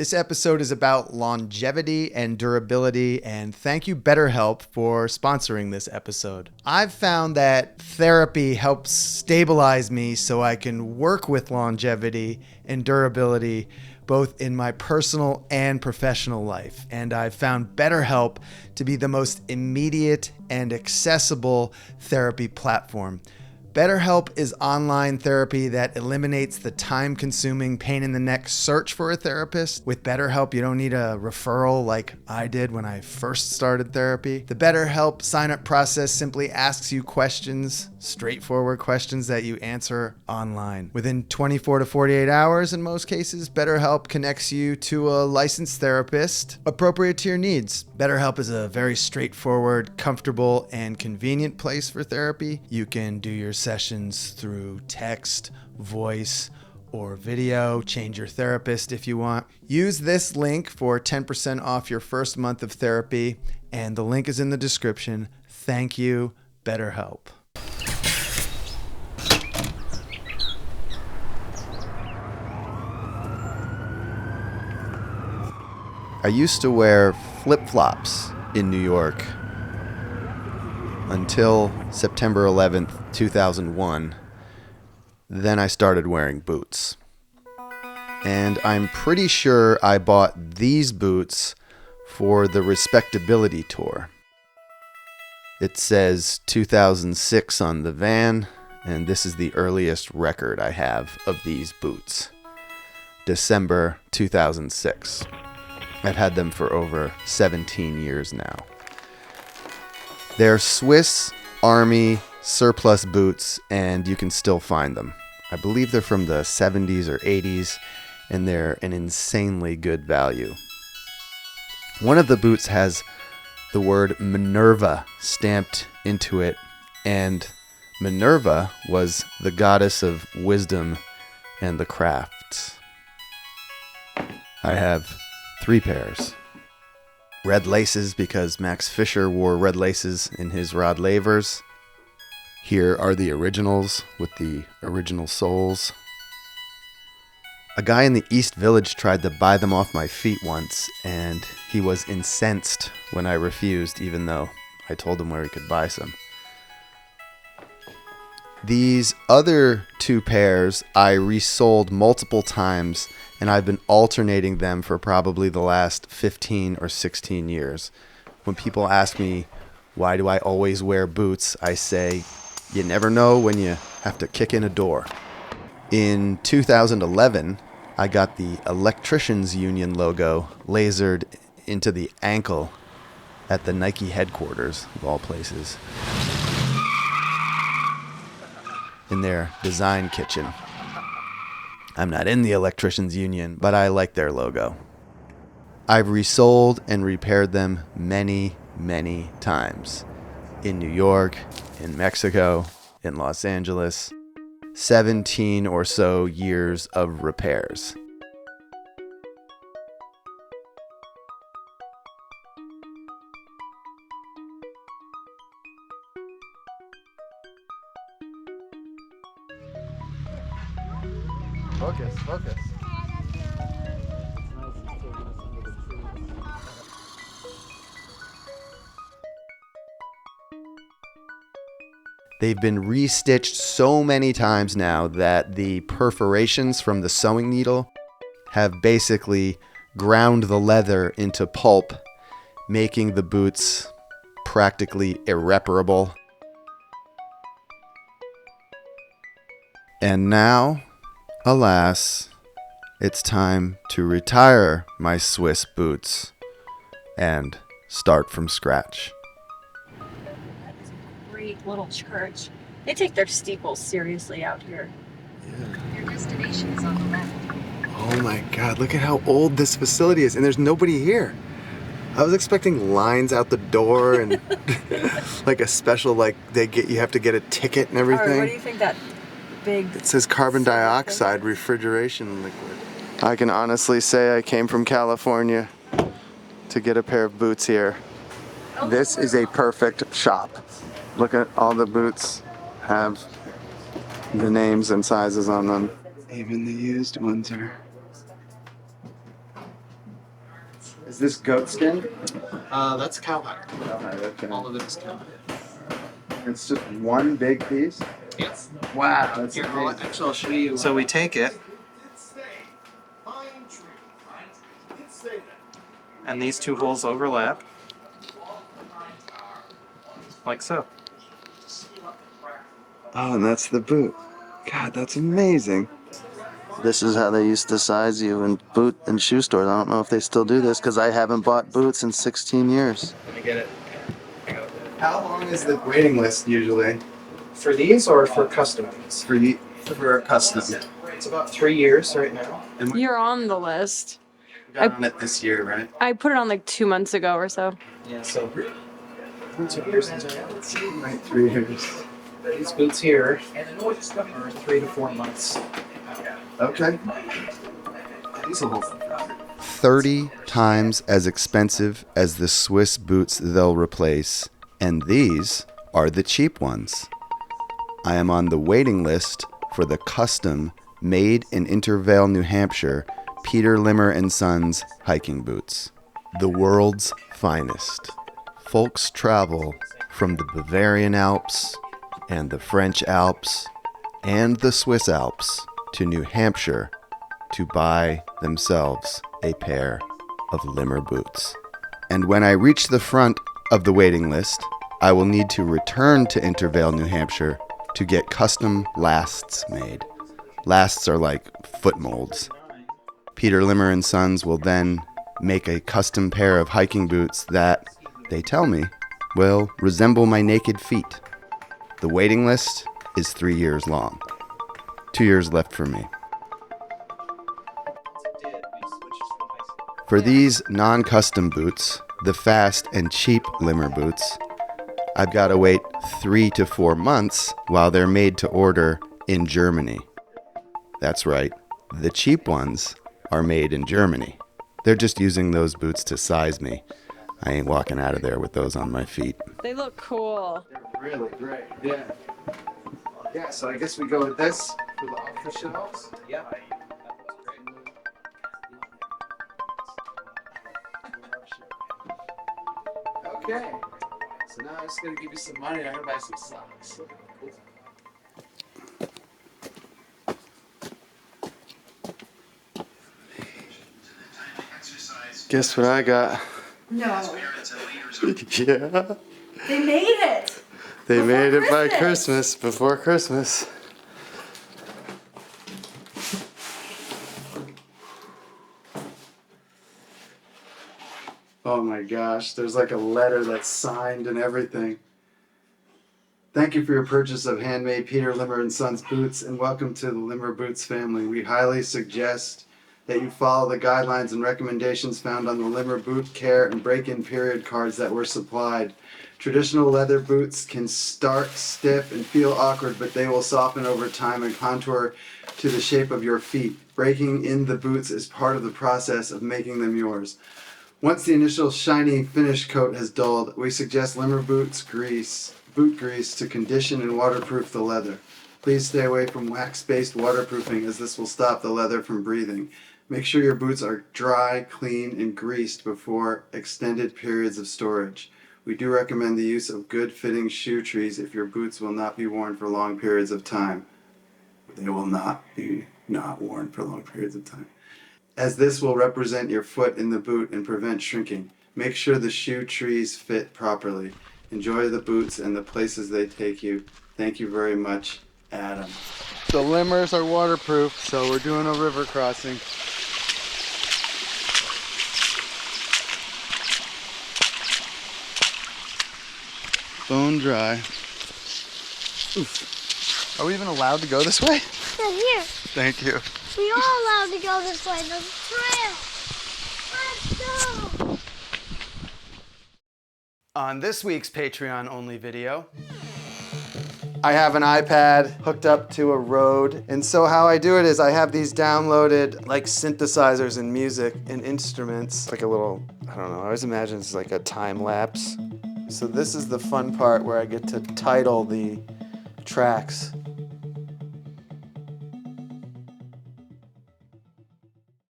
This episode is about longevity and durability, and thank you BetterHelp for sponsoring this episode. I've found that therapy helps stabilize me so I can work with longevity and durability both in my personal and professional life. And I've found BetterHelp to be the most immediate and accessible therapy platform. BetterHelp is online therapy that eliminates the time-consuming pain-in-the-neck search for a therapist. With BetterHelp, you don't need a referral like I did when I first started therapy. The BetterHelp sign-up process simply asks you questions, straightforward questions that you answer online. Within 24 to 48 hours, in most cases, BetterHelp connects you to a licensed therapist appropriate to your needs. BetterHelp is a very straightforward, comfortable, and convenient place for therapy. You can do your sessions through text, voice, or video. Change your therapist if you want. Use this link for 10% off your first month of therapy, and the link is in the description. Thank you, BetterHelp. I used to wear flip-flops in New York until September 11th, 2001. Then I started wearing boots. And I'm pretty sure I bought these boots for the Respectability Tour. It says 2006 on the van, and this is the earliest record I have of these boots. December 2006. I've had them for over 17 years now. They're Swiss Army surplus boots, and you can still find them. I believe they're from the 70s or 80s, and they're an insanely good value. One of the boots has the word Minerva stamped into it, and Minerva was the goddess of wisdom and the crafts. I have 3 pairs. Red laces because Max Fisher wore red laces in his Rod Lavers. Here are the originals with the original soles. A guy in the East Village tried to buy them off my feet once, and he was incensed when I refused, even though I told him where he could buy some. These other 2 pairs I resold multiple times, and I've been alternating them for probably the last 15 or 16 years. When people ask me, why do I always wear boots, I say, you never know when you have to kick in a door. In 2011, I got the Electricians Union logo lasered into the ankle at the Nike headquarters, of all places, in their design kitchen. I'm not in the Electricians Union, but I like their logo. I've resold and repaired them many, many times. In New York, in Mexico, in Los Angeles. 17 or so years of repairs. Focus. They've been restitched so many times now that the perforations from the sewing needle have basically ground the leather into pulp, making the boots practically irreparable. And now, alas, it's time to retire my Swiss boots and start from scratch. Great little church. They take their steeples seriously out here. Yeah. Your destination is on the left. Oh my God, look at how old this facility is, and there's nobody here. I was expecting lines out the door and like a special, like you have to get a ticket and everything. All right, what do you think that big... It says carbon dioxide refrigeration liquid. I can honestly say I came from California to get a pair of boots here. This is a perfect shop. Look at all the boots have the names and sizes on them. Even the used ones are Is this goat skin? That's cowhide. Okay. All of it is cowhide. It's just one big piece? Yes. Wow, that's Here, amazing. actually, I'll show you. So we take it, and these two holes overlap, like so. Oh, and that's the boot. God, that's amazing. This is how they used to size you in boot and shoe stores. I don't know if they still do this because I haven't bought boots in 16 years. Let me get it. How long is the waiting list usually? For these or for custom ones? For a custom. It's about 3 years right now. And we You're on the list. got on it this year, right? I put it on like 2 months ago or so. Yeah, so 2 years into it. Right, 3 years. These boots here are 3 to 4 months. Okay. These will 30 times as expensive as the Swiss boots they'll replace, and these are the cheap ones. I am on the waiting list for the custom, made in Intervale, New Hampshire, Peter Limmer & Sons hiking boots. The world's finest. Folks travel from the Bavarian Alps and the French Alps and the Swiss Alps to New Hampshire to buy themselves a pair of Limmer boots. And when I reach the front of the waiting list, I will need to return to Intervale, New Hampshire to get custom lasts made. Lasts are like foot molds. Peter Limmer & Sons will then make a custom pair of hiking boots that, they tell me, will resemble my naked feet. The waiting list is 3 years long. 2 years left for me. For these non-custom boots, the fast and cheap Limmer boots, I've got to wait 3 to 4 months while they're made to order in Germany. That's right, the cheap ones are made in Germany. They're just using those boots to size me. I ain't walking out of there with those on my feet. They look cool. They're really great, yeah. Yeah, so I guess we go with this for the off the shelves. Yeah. Okay. So now I'm just gonna give you some money. I'm gonna buy some socks. Guess what I got? No. Yeah. They made it. They Before made it by Christmas. Christmas, before Christmas. Oh my gosh, there's like a letter that's signed and everything. Thank you for your purchase of handmade Peter Limmer & Sons boots, and welcome to the Limmer Boots family. We highly suggest that you follow the guidelines and recommendations found on the Limmer boot care and break-in period cards that were supplied. Traditional leather boots can start stiff and feel awkward, but they will soften over time and contour to the shape of your feet. Breaking in the boots is part of the process of making them yours. Once the initial shiny finish coat has dulled, we suggest Limmer boot grease to condition and waterproof the leather. Please stay away from wax-based waterproofing, as this will stop the leather from breathing. Make sure your boots are dry, clean, and greased before extended periods of storage. We do recommend the use of good-fitting shoe trees if your boots will not be worn for long periods of time. They will not be worn for long periods of time, as this will represent your foot in the boot and prevent shrinking. Make sure the shoe trees fit properly. Enjoy the boots and the places they take you. Thank you very much, Adam. The Limmers are waterproof, so we're doing a river crossing. Bone dry. Oof. Are we even allowed to go this way? Yeah, here. Thank you. We are allowed to go this way. There's a trail. Let's go. On this week's Patreon only video, I have an iPad hooked up to a Rode, and so how I do it is I have these downloaded like synthesizers and music and instruments, like a little, I don't know, I always imagine it's like a time lapse. So this is the fun part where I get to title the tracks.